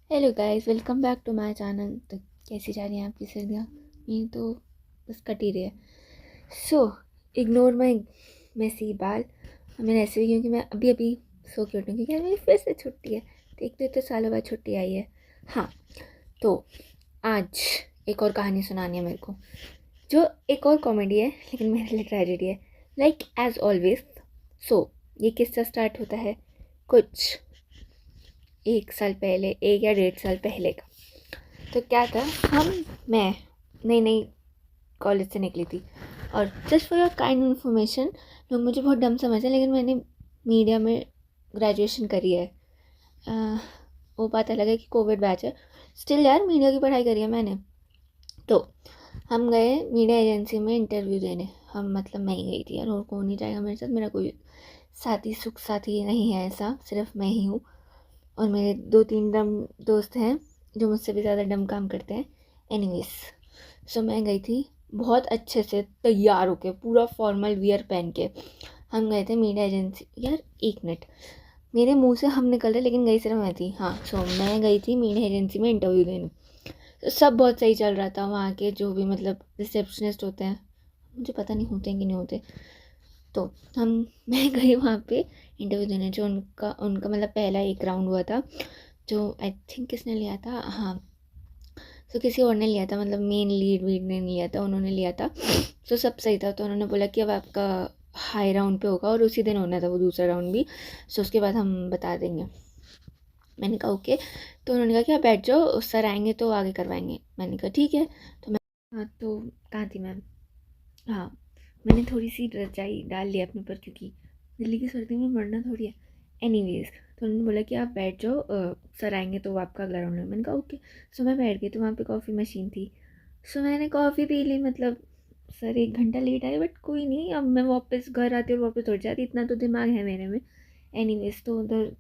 Hello guys, welcome back to my channel. तो कैसी जा रही हैं आपकी सर्दियाँ? ये तो बस कट ही रही है। सो इग्नोर माई मेसी बाल। मैंने ऐसे ही क्योंकि मैं अभी अभी सो के उठी हूँ, क्योंकि आज मेरी फिर से छुट्टी है। देखते तो सालों बाद छुट्टी आई है। हाँ, तो आज एक और कहानी सुनानी है मेरे को, जो एक और कॉमेडी है लेकिन मेरे लिए ट्रेजेडी है, लाइक एज ऑलवेज। सो ये किस्सा स्टार्ट होता है कुछ 1 साल पहले, 1 या 1.5 साल पहले का। तो क्या था, मैं नई नई कॉलेज से निकली थी, और just for your kind information, लोग मुझे बहुत डम समझते हैं, लेकिन मैंने मीडिया में ग्रेजुएशन करी है। वो बात अलग है कि कोविड बैच है, स्टिल यार मीडिया की पढ़ाई करी है मैंने। तो हम गए मीडिया एजेंसी में इंटरव्यू देने। मतलब मैं ही गई थी यार, और कौन नहीं जाएगा मेरे साथ। मेरा कोई साथी सुख साथी नहीं है, ऐसा सिर्फ मैं ही हूँ। और मेरे 2-3 डम दोस्त हैं जो मुझसे भी ज़्यादा डम काम करते हैं। एनीवेज, सो मैं गई थी बहुत अच्छे से तैयार होके, पूरा फॉर्मल वियर पहन के। हम गए थे मीडिया एजेंसी। यार एक मिनट, मेरे मुंह से हम निकल रहे लेकिन गई सिर्फ मैं थी। हाँ, सो मैं गई थी मीडिया एजेंसी में इंटरव्यू देने। तो सब बहुत सही चल रहा था। वहाँ के जो भी मतलब रिसेप्शनिस्ट होते हैं, मुझे पता नहीं होते हैं कि नहीं होते। तो हम मैं गई वहाँ पे इंटरव्यू देने। जो उनका उनका मतलब पहला एक राउंड हुआ था, जो आई थिंक किसने लिया था, हाँ, तो किसी और ने लिया था, मतलब मेन लीड वीड ने नहीं लिया था, उन्होंने लिया था। तो सब सही था। तो उन्होंने बोला कि अब आपका हाई राउंड पे होगा, और उसी दिन होना था वो दूसरा राउंड भी। सो उसके बाद हम बता देंगे। मैंने कहा ओके। तो उन्होंने कहा कि आप बैठ जाओ, सर आएंगे तो आगे करवाएंगे। मैंने कहा ठीक है। तो मैं, हाँ, तो कहाँ थी मैं? हाँ, मैंने थोड़ी सी रजाई डाल ली अपने ऊपर, क्योंकि दिल्ली की सर्दी में मरना थोड़ी है। एनीवेज, तो उन्होंने बोला कि आप बैठ जाओ, सर आएंगे तो वो आपका अगला राउंड है। मैंने कहा ओके। सो मैं बैठ गई। तो वहाँ पे कॉफ़ी मशीन थी। सो मैंने कॉफ़ी पी ली। मतलब सर 1 घंटा लेट आए, बट कोई नहीं, अब मैं वापस घर आती और वापस उठ जाती, इतना तो दिमाग है मेरे में। एनीवेज, तो उधर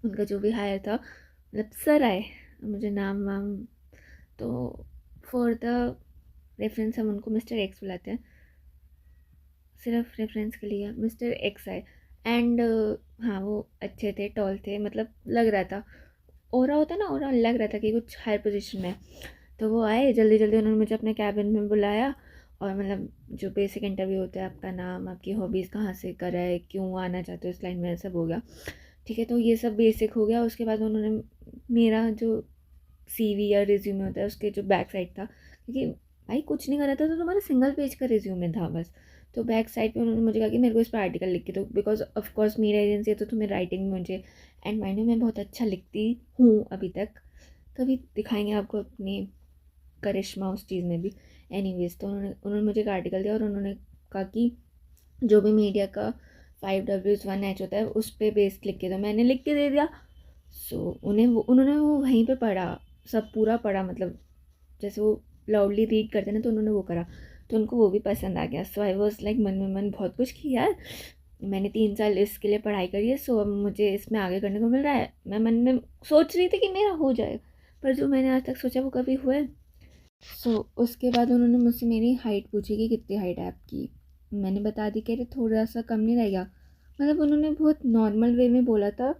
उनका जो भी हायर था, मतलब सर आए, मुझे नाम वाम, तो फॉर द रेफरेंस हम उनको मिस्टर एक्स बुलाते हैं, सिर्फ रेफरेंस के लिए मिस्टर एक्स आए। एंड हाँ, वो अच्छे थे, टॉल थे, मतलब लग रहा था, ओरा होता ना, ओरा लग रहा था कि कुछ हायर पोजीशन में। तो वो आए जल्दी जल्दी, उन्होंने मुझे अपने कैबिन में बुलाया। और मतलब जो बेसिक इंटरव्यू होता है, आपका नाम, आपकी हॉबीज़, कहाँ से करा है, क्यों आना चाहते हो इस लाइन में, सब हो गया। ठीक है, तो ये सब बेसिक हो गया। उसके बाद उन्होंने मेरा जो सीवी या रिज्यूमे होता है, उसके जो बैक साइड था, क्योंकि भाई कुछ नहीं करा था तो तुम्हारा सिंगल पेज का रिज्यूमे था बस। तो बैक साइड पे उन्होंने मुझे कहा कि मेरे को इस पर आर्टिकल लिख के दो, बिकॉज ऑफ कोर्स मेरा एजेंसी है, तो तुम्हें राइटिंग में मुझे, एंड माइंड मैं बहुत अच्छा लिखती हूँ अभी तक। कभी दिखाएंगे आपको अपनी करिश्मा उस चीज़ में भी। एनीवेज, तो उन्होंने मुझे एक आर्टिकल दिया, और उन्होंने कहा कि जो भी मीडिया का 5Ws1H होता है उस पर बेस लिख के दो। मैंने लिख के दे दिया। सो उन्होंने वो वहीं पे पढ़ा, सब पूरा पढ़ा, मतलब जैसे वो लाउडली रीड करते ना, तो उन्होंने वो करा। तो उनको वो भी पसंद आ गया। सो आई वॉज लाइक, मन में मन बहुत कुछ कि यार, मैंने 3 साल इसके लिए पढ़ाई करी है, सो अब मुझे इसमें आगे करने को मिल रहा है। मैं मन में सोच रही थी कि मेरा हो जाएगा, पर जो मैंने आज तक सोचा वो कभी हुआ है। सो उसके बाद उन्होंने मुझसे मेरी हाइट पूछी कि कितनी हाइट है आपकी। मैंने बता दी, कह रहे थोड़ा सा कम नहीं रह गया। मतलब उन्होंने बहुत नॉर्मल वे में बोला था।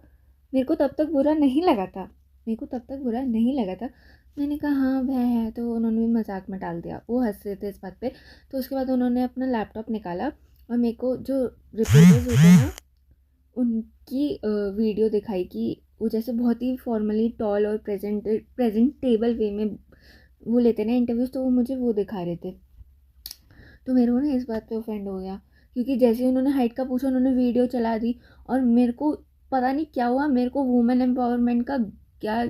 मेरे को तब तक बुरा नहीं लगा था, मेरे को तब तक बुरा नहीं लगा था। मैंने कहा हाँ वह है, तो उन्होंने भी मजाक में डाल दिया, वो हंस रहे थे इस बात पे। तो उसके बाद उन्होंने अपना लैपटॉप निकाला, और मेरे को जो रिपोर्टर्स होते हैं ना, उनकी वीडियो दिखाई कि वो जैसे बहुत ही फॉर्मली टॉल और प्रेजेंटेबल वे में वो लेते ना इंटरव्यूज़, तो वो मुझे वो दिखा रहे थे। तो मेरे को ना इस बात पे ऑफेंड हो गया, क्योंकि जैसे ही उन्होंने हाइट का पूछा, उन्होंने वीडियो चला दी। और मेरे को पता नहीं क्या हुआ, मेरे को वुमेन एम्पावरमेंट का क्या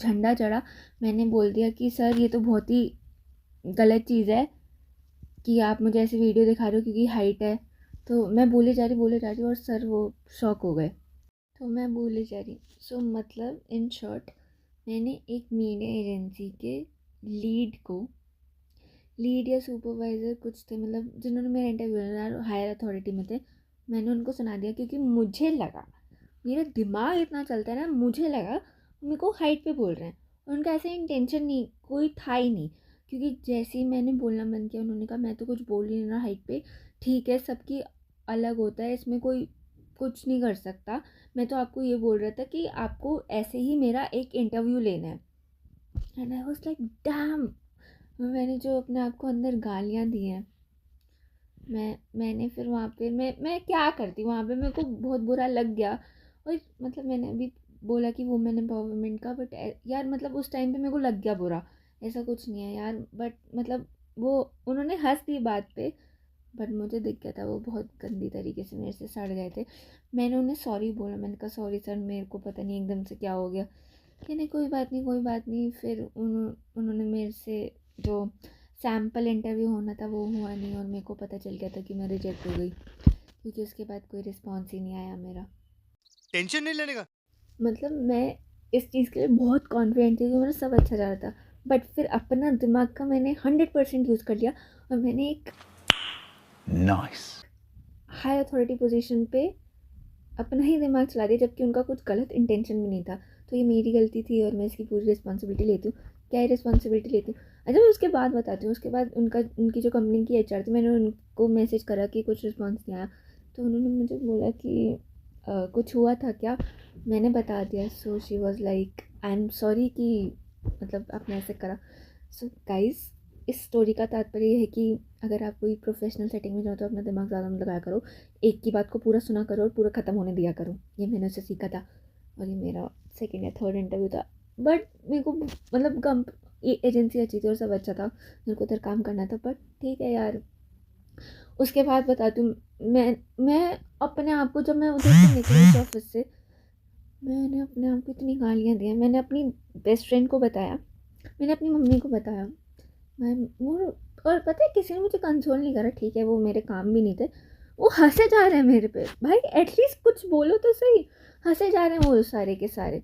झंडा चढ़ा। मैंने बोल दिया कि सर ये तो बहुत ही गलत चीज़ है कि आप मुझे ऐसे वीडियो दिखा रहे हो क्योंकि हाइट है। तो मैं बोले जा रही और सर वो शॉक हो गए। तो मैं बोले जा रही, सो मतलब इन शॉर्ट, मैंने एक मीडिया एजेंसी के लीड को, लीड या सुपरवाइज़र कुछ थे, मतलब जिन्होंने मेरा इंटरव्यू हायर अथॉरिटी में थे, मैंने उनको सुना दिया, क्योंकि मुझे लगा, मेरा दिमाग इतना चलता है ना, मुझे लगा मेरे को हाइट पे बोल रहे हैं, और उनका ऐसा इंटेंशन नहीं, कोई था ही नहीं। क्योंकि जैसे ही मैंने बोलना बंद किया, उन्होंने कहा मैं तो कुछ बोल ही नहीं रहा हाइट पे, ठीक है सबकी अलग होता है, इसमें कोई कुछ नहीं कर सकता, मैं तो आपको ये बोल रहा था कि आपको ऐसे ही मेरा एक इंटरव्यू लेना है। And I was like damn, मैंने जो अपने आप को अंदर गालियाँ दी हैं, मैंने फिर वहाँ पे मैं क्या करती वहाँ पे, मेरे को बहुत बुरा लग गया। और मतलब मैंने अभी बोला कि वुमेन एम्पावरमेंट का, बट यार मतलब उस टाइम पे मेरे को लग गया बुरा, ऐसा कुछ नहीं है यार, बट मतलब वो उन्होंने हंस दी बात पे, बट मुझे दिख गया था वो बहुत गंदी तरीके से मेरे से सड़ गए थे। मैंने उन्हें सॉरी बोला, मैंने कहा सॉरी सर, मेरे को पता नहीं एकदम से क्या हो गया। कहने कोई बात नहीं कोई बात नहीं। फिर उन्होंने मेरे से जो सैम्पल इंटरव्यू होना था वो हुआ नहीं, और मेरे को पता चल गया था कि मैं रिजेक्ट हो गई, क्योंकि उसके बाद कोई रिस्पॉन्स ही नहीं आया मेरा। टेंशन नहीं लेने का। मतलब मैं इस चीज़ के लिए बहुत कॉन्फिडेंट थी कि मेरा सब अच्छा जा रहा था, बट फिर अपना दिमाग का मैंने 100% यूज़ कर लिया, और मैंने एक नाइस हाई अथॉरिटी पोजीशन पे अपना ही दिमाग चला दिया, जबकि उनका कुछ गलत इंटेंशन भी नहीं था। तो ये मेरी गलती थी और मैं इसकी पूरी रिस्पॉन्सिबिलिटी लेती हूँ। क्या ही रिस्पॉन्सिबिलिटी लेती हूँ, अच्छा मैं उसके बाद बताती हूँ। उसके बाद उनकी जो कंपनी की एचआर थी, मैंने उनको मैसेज करा कि कुछ रिस्पॉन्स नहीं आया, तो उन्होंने मुझे बोला कि कुछ हुआ था क्या, मैंने बता दिया। So she was like I am sorry कि मतलब आपने ऐसे करा। सो गाइज, इस स्टोरी का तात्पर्य ये है कि अगर आप कोई प्रोफेशनल सेटिंग में जाओ तो अपना दिमाग ज़्यादा मत लगाया करो, एक की बात को पूरा सुना करो और पूरा ख़त्म होने दिया करो। ये मैंने उससे सीखा था, और ये मेरा सेकंड या थर्ड इंटरव्यू था। बट मेरे को मतलब एजेंसी अच्छी थी और सब अच्छा था, मेरे को उधर काम करना था, बट ठीक है यार। उसके बाद बताती हूँ, मैं अपने आप को, जब मैं उधर से निकली उस ऑफिस से, मैंने अपने आप को इतनी गालियाँ दी हैं। मैंने अपनी बेस्ट फ्रेंड को बताया, मैंने अपनी मम्मी को बताया, मैं वो, और पता है किसी ने मुझे कंसोल नहीं करा। ठीक है वो मेरे काम भी नहीं थे, वो हंसे जा रहे हैं मेरे पे, भाई एटलीस्ट कुछ बोलो तो सही, हंसे जा रहे हैं वो सारे के सारे।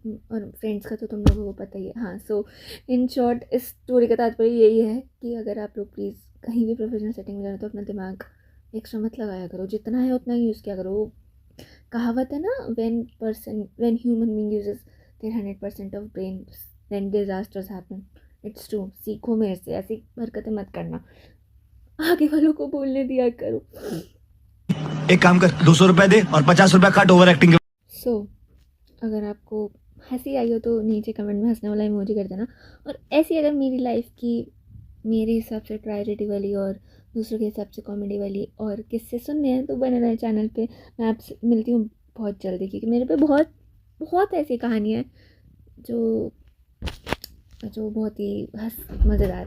और फ्रेंड्स का तो तुम लोगों को पता ही है। हाँ, सो इन शॉर्ट इस स्टोरी का तात्पर्य यही है कि अगर आप लोग प्लीज़ कहीं भी प्रोफेशनल सेटिंग में जा रहे हो तो अपना दिमाग एक्स्ट्रा मत लगाया करो, जितना है उतना ही यूज़ किया करो। वो कहावत है ना, when human being uses their 100% of brain then disasters happen. It's true, सीखो मेरे से, ऐसी हरकतें मत करना, आगे वालों को बोलने दिया करो। एक काम कर, 200 रुपए दे और 50 रुपए काट ओवर एक्टिंग के। सो अगर आपको हंसी आई हो तो नीचे कमेंट में हंसने वाला इमोजी कर देना। और ऐसी अगर मेरी लाइफ की मेरे हिसाब से ट्रेजेडी वाली और दूसरों के हिसाब से कॉमेडी वाली और किस्से सुनने हैं तो बने रहे चैनल पे। मैं आपसे मिलती हूँ बहुत जल्दी, क्योंकि मेरे पे बहुत बहुत ऐसी कहानियाँ हैं जो जो बहुत ही मज़ेदार है।